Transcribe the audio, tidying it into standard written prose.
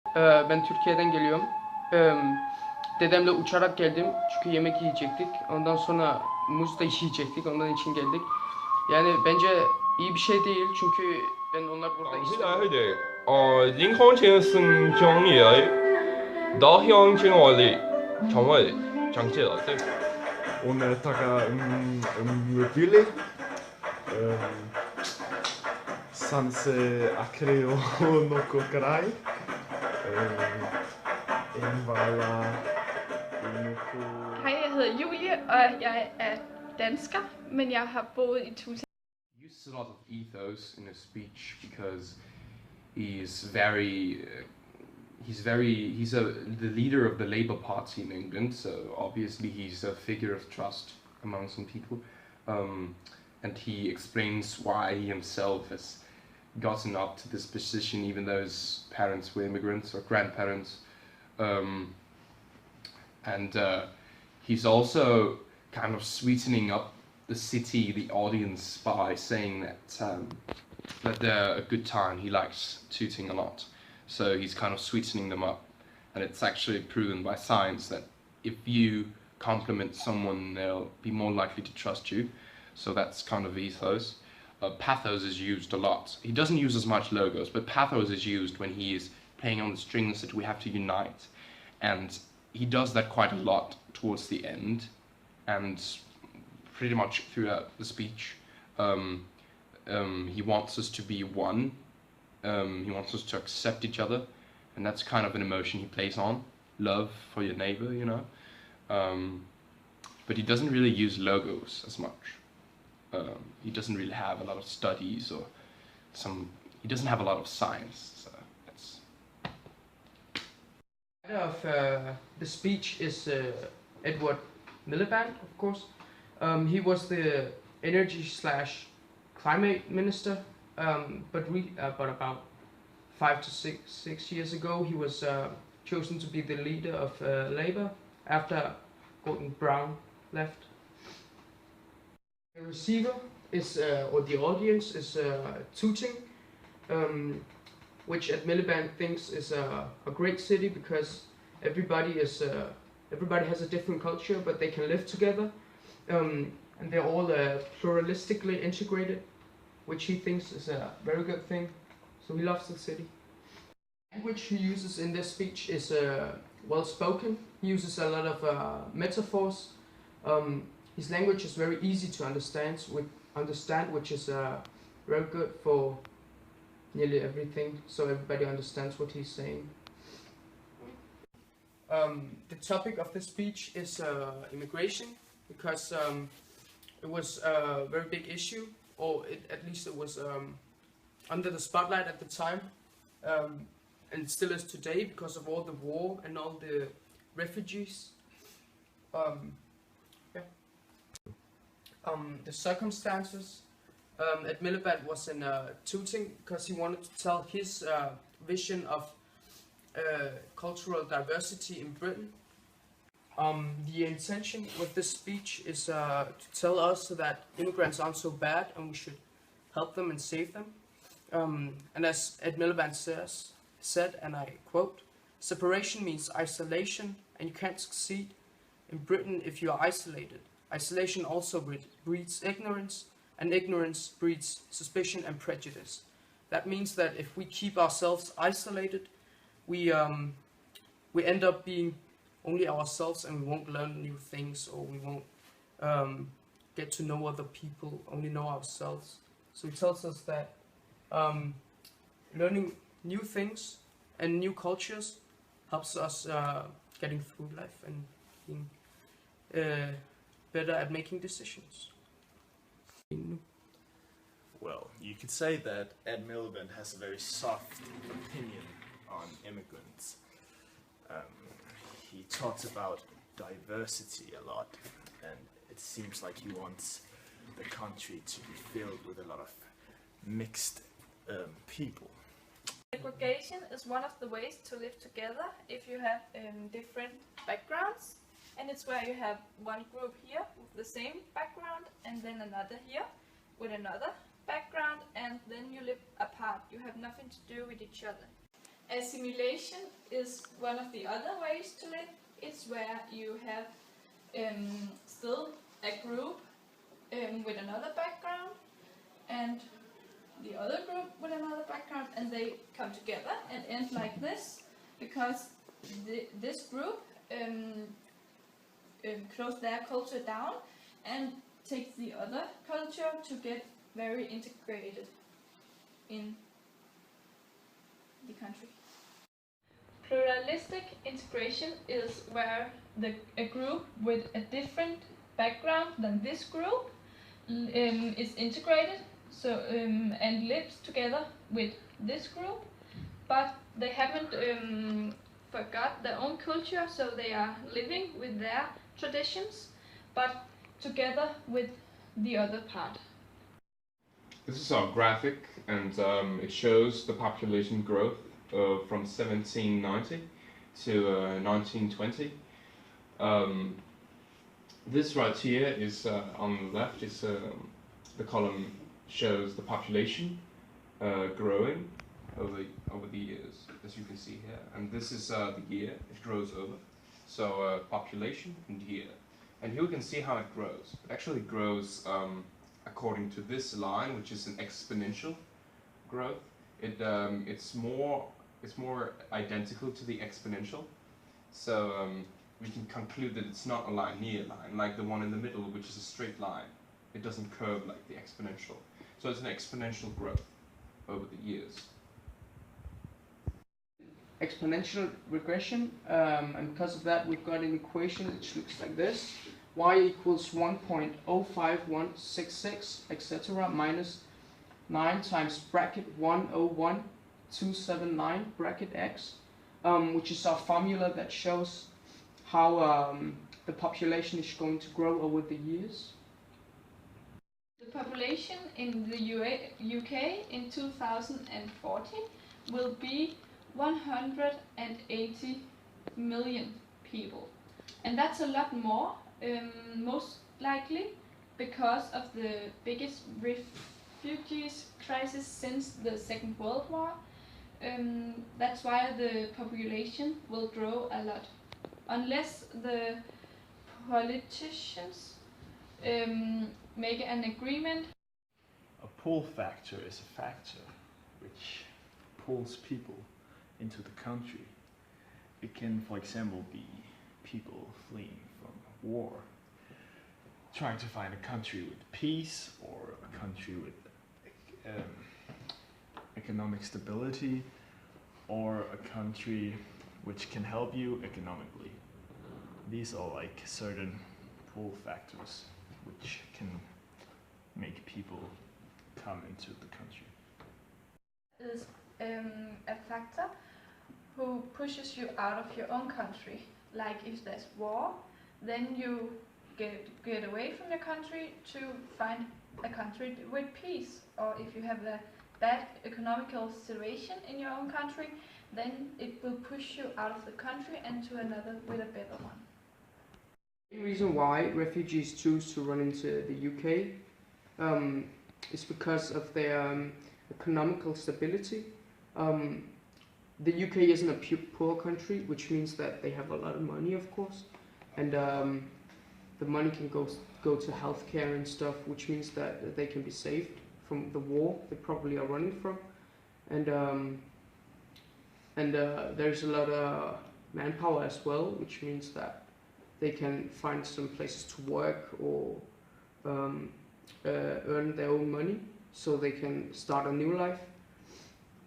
Ben Türkiye'den geliyorum. Dedemle uçarak geldim çünkü yemek yiyecektik. Ondan sonra muz da yiyecektik. Ondan için geldik. Yani bence iyi bir şey değil çünkü ben onlar burada 講起嚟，佢 istemiyorum. 哋影響性性種嘢，打響性我哋從我哋長期來的。On taga mobile sanse akreo noko karai invala noko. Hej, jeg hedder Julie, og jeg er dansker, men jeg har boet i Tusind. He uses a lot of ethos in his speech because he's the leader of the Labour Party in England, so obviously he's a figure of trust among some people, and he explains why he himself has gotten up to this position even though his parents were immigrants or grandparents, and he's also kind of sweetening up the city, the audience, by saying that they're a good time. He likes tooting a lot, so he's kind of sweetening them up, and it's actually proven by science that if you compliment someone, they'll be more likely to trust you. So that's kind of ethos. Pathos is used a lot. He doesn't use as much logos, but pathos is used when he is playing on the strings that we have to unite, and he does that quite a lot towards the end, and pretty much throughout the speech. He wants us to be one. He wants us to accept each other, and that's kind of an emotion he plays on. Love for your neighbor, you know. But he doesn't really use logos as much. He doesn't really have a lot of studies or he doesn't have a lot of science. So that's. Of the speech is Edward Miliband, of course. He was the energy/climate minister, but about 5 to 6 years ago he was chosen to be the leader of Labour after Gordon Brown left. The receiver is, or the audience is Tooting, which at Miliband thinks is a great city because everybody has a different culture, but they can live together, and they're all pluralistically integrated, which he thinks is a very good thing. So he loves the city. The language he uses in this speech is well spoken. He uses a lot of metaphors. His language is very easy to understand, which is very good for nearly everything, so everybody understands what he's saying. The topic of the speech is immigration, because it was a very big issue, or at least it was under the spotlight at the time, and still is today because of all the war and all the refugees. The circumstances at Miliband was in Tooting because he wanted to tell his vision of cultural diversity in Britain. The intention with this speech is to tell us that immigrants aren't so bad and we should help them and save them. And as Ed Miliband said, and I quote, "Separation means isolation and you can't succeed in Britain if you are isolated. Isolation also breeds ignorance, and ignorance breeds suspicion and prejudice. That means that if we keep ourselves isolated, we end up being only ourselves, and we won't learn new things, or we won't get to know other people, only know ourselves." So he tells us that learning new things and new cultures helps us getting through life and being better at making decisions. Well, you could say that Ed Miliband has a very soft opinion on immigrants. He talks about diversity a lot, and it seems like he wants the country to be filled with a lot of mixed people. Segregation is one of the ways to live together if you have different backgrounds, and it's where you have one group here with the same background and then another here with another background, and then you live apart. You have nothing to do with each other. Assimilation is one of the other ways to live. It's where you have still a group with another background and the other group with another background, and they come together and end like this because this group close their culture down and takes the other culture to get very integrated in the country. Pluralistic integration is where a group with a different background than this group is integrated, so and lives together with this group, but they haven't forgot their own culture, so they are living with their traditions, but together with the other part. This is our graphic, and it shows the population growth from 1790 to 1920. This right here is on the left is the column shows the population growing over the years, as you can see here, and this is the year it grows over. So population and year, and here we can see how it grows. It actually grows according to this line, which is an exponential growth. It's more identical to the exponential, so we can conclude that it's not a linear line like the one in the middle, which is a straight line. It doesn't curve like the exponential, so it's an exponential growth over the years. Exponential regression, and because of that we've got an equation which looks like this: y equals 1.05166 etc. minus 9 times bracket 101,279 bracket x, which is our formula that shows how the population is going to grow over the years. The population in the UK in 2040 will be 180 million people, and that's a lot more, most likely because of the biggest refugees crisis since the Second World War. That's why the population will grow a lot, unless the politicians make an agreement. A pull factor is a factor which pulls people into the country. It can, for example, be people fleeing from war, trying to find a country with peace, or a country with economic stability, or a country which can help you economically. These are like certain pull factors which can make people come into the country. Is a factor who pushes you out of your own country. Like if there's war, then you get away from your country to find a country with peace. Or if you have a bad economical situation in your own country, then it will push you out of the country and to another with a better one. The reason why refugees choose to run into the UK is because of their economical stability. The UK isn't a poor country, which means that they have a lot of money, of course, and the money can go to healthcare and stuff, which means that they can be saved from the war they probably are running from, and there's a lot of manpower as well, which means that they can find some places to work or earn their own money, so they can start a new life.